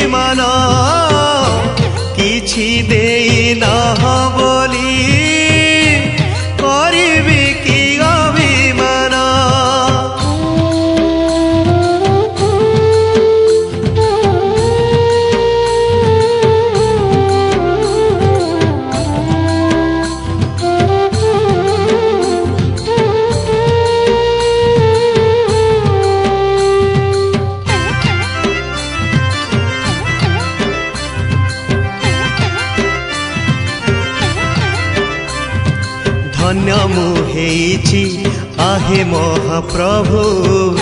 ଅଭିମାନ କିଛି ଦେଇନାହ ବୋଲି କରିବି କି ଅଭିମାନ। ଧନ୍ୟ ମୁଁ ହେଇଛି आहे ମହାପ୍ରଭୁ